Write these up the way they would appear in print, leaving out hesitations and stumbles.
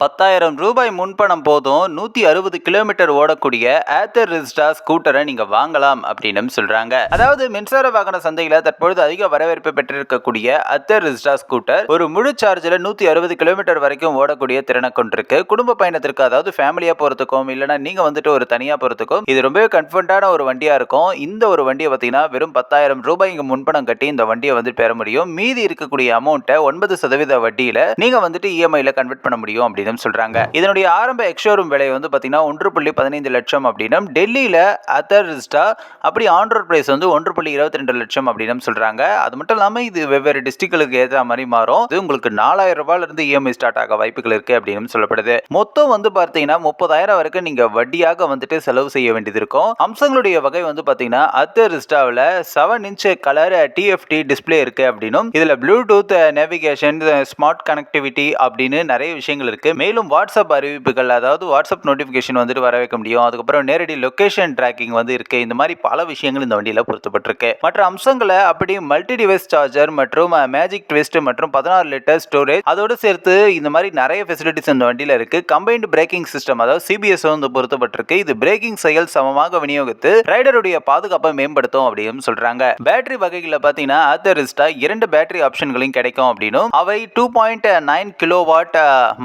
ரூ. 10,000 முன்பணம் போதும் 160 கிலோமீட்டர் ஓடக்கூடிய ஏத்தர் ரிஸ்டா ஸ்கூட்டரை நீங்க வாங்கலாம் அப்படின்னு சொல்றாங்க. அதாவது மின்சார வாகன சந்தையில தற்பொழுது அதிக வரவேற்பு பெற்றிருக்கக்கூடிய ஏத்தர் ரிஸ்டா ஸ்கூட்டர் ஒரு முழு சார்ஜில் 160 கிலோமீட்டர் வரைக்கும் ஓடக்கூடிய திறனை கொண்டிருக்கு. குடும்ப பயணத்திற்கு, அதாவது ஃபேமிலியா போறதுக்கும் இல்லைன்னா நீங்க வந்துட்டு ஒரு தனியா போறதுக்கும் இது ரொம்பவே கம்ஃபர்டான ஒரு வண்டியா இருக்கும். இந்த ஒரு வண்டியை பார்த்தீங்கன்னா வெறும் ரூ. 10,000 இங்க முன்பணம் கட்டி இந்த வண்டியை வந்து பெற முடியும். மீதி இருக்கக்கூடிய அமௌண்ட்டை 9% வட்டியில நீங்க வந்துட்டு இஎம்ஐல கன்வெர்ட் பண்ண முடியும் அப்படின்னு சொல்றாங்க. இதனுடைய ஆரம்ப எக்ஸ்ஷோரூம் விலை வந்து பாத்தீங்கன்னா 1.15 லட்சம் அப்படின்னும், டெல்லியில ஏத்தர் ரிஸ்டா அப்படி ஆன் ரோட் பிரைஸ் வந்து 1.22 லட்சம் அப்படின்னு சொல்றாங்க. அது மட்டும் இல்லாம இது வெவ்வேறு டிஸ்ட்ரிக்ட்களுக்கு ஏற்ற மாதிரி மாறும். இது உங்களுக்கு 4,000 ரூபாயில இருந்து இஎம்ஐ ஸ்டார்ட் ஆக வாய்ப்புகள் இருக்கு அப்படின்னு சொல்லப்படுது. மொத்தம் வந்து பார்த்தீங்கன்னா 30,000 வரைக்கும் நீங்க வட்டியாக வந்துட்டு செலவு செய்ய வேண்டியது இருக்கும். அம்சங்களுடைய வகை வந்து பாத்தீங்கன்னா ஏத்தர் ரிஸ்டாவில் 7 இன்ச் கலர் டிஎஃப்டி டிஸ்பிளே இருக்கு அப்படின்னும், இதுல ப்ளூடூத் நேவிகேஷன், ஸ்மார்ட் கனெக்டிவிட்டி அப்படின்னு நிறைய விஷயங்கள் இருக்கு. மேலும் வாட்ஸ்அப் அறிவிப்புகள், அதாவது வாட்ஸ்அப் நோட்டிபிகேஷன் வந்துட்டு வர வைக்க முடியும். அதுக்கப்புறம் நேரடி லொகேஷன் டிராக்கிங் வந்து இருக்கு. இந்த மாதிரி பல விஷயங்கள் இந்த வண்டியில பொருத்தப்பட்டிருக்கு. மற்ற அம்சங்களை அப்படி மல்டி டிவைஸ் சார்ஜர் மற்றும் மேஜிக் ட்விஸ்ட் மற்றும் 16 லிட்டர் ஸ்டோரேஜ், அதோடு சேர்த்து இந்த மாதிரி நிறைய ஃபெசிலிட்டிஸ் இந்த வண்டியில இருக்கு. கம்பைன்டு பிரேக்கிங் சிஸ்டம், அதாவது சிபிஎஸ் வந்து பொருத்தப்பட்டிருக்கு. இது பிரேக்கிங் செயல் சமமாக விநியோகித்து ரைடருடைய பாதுகாப்பை மேம்படுத்தும் அப்படின்னு சொல்றாங்க. பேட்டரி வகைகளை பார்த்தீங்கன்னா ஏத்தர் ரிஸ்டா 2 பேட்டரி ஆப்ஷன்களையும் கிடைக்கும் அப்படின்னும், அவை 2.9 கிலோவாட்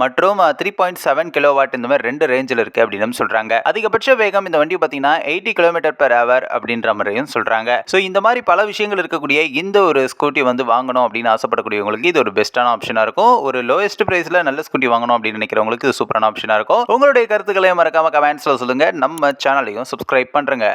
மற்றும் 3.7 கிலோவாட் இந்த மாதிரி 2 ரேஞ்சில் இருக்கு அப்படின்னு சொல்றாங்க. அதிகபட்ச வேகம் இந்த வண்டி பார்த்தீங்கன்னா 80 கிலோமீட்டர் பெர் ஹவர் அப்படின்ற மாதிரியும் சொல்றாங்க. ஸோ இந்த மாதிரி பல விஷயங்கள் இருக்கக்கூடிய இந்த ஒரு ஸ்கூட்டி வந்து வாங்கணும் அப்படின்னு ஆசைப்படக்கூடியவங்களுக்கு இது ஒரு பெஸ்டான ஆப்ஷனா இருக்கும். ஒரு லோயஸ்ட் பிரைஸ்ல நல்ல ஸ்கூட்டி வாங்கணும் அப்படின்னு நினைக்கிறவங்களுக்கு இது சூப்பரான ஆப்ஷனா இருக்கும். உங்களுடைய கருத்துக்களை மறக்காம கமெண்ட்ஸ்ல சொல்லுங்க. நம்ம சேனலையும் சப்ஸ்கிரைப் பண்றேங்க.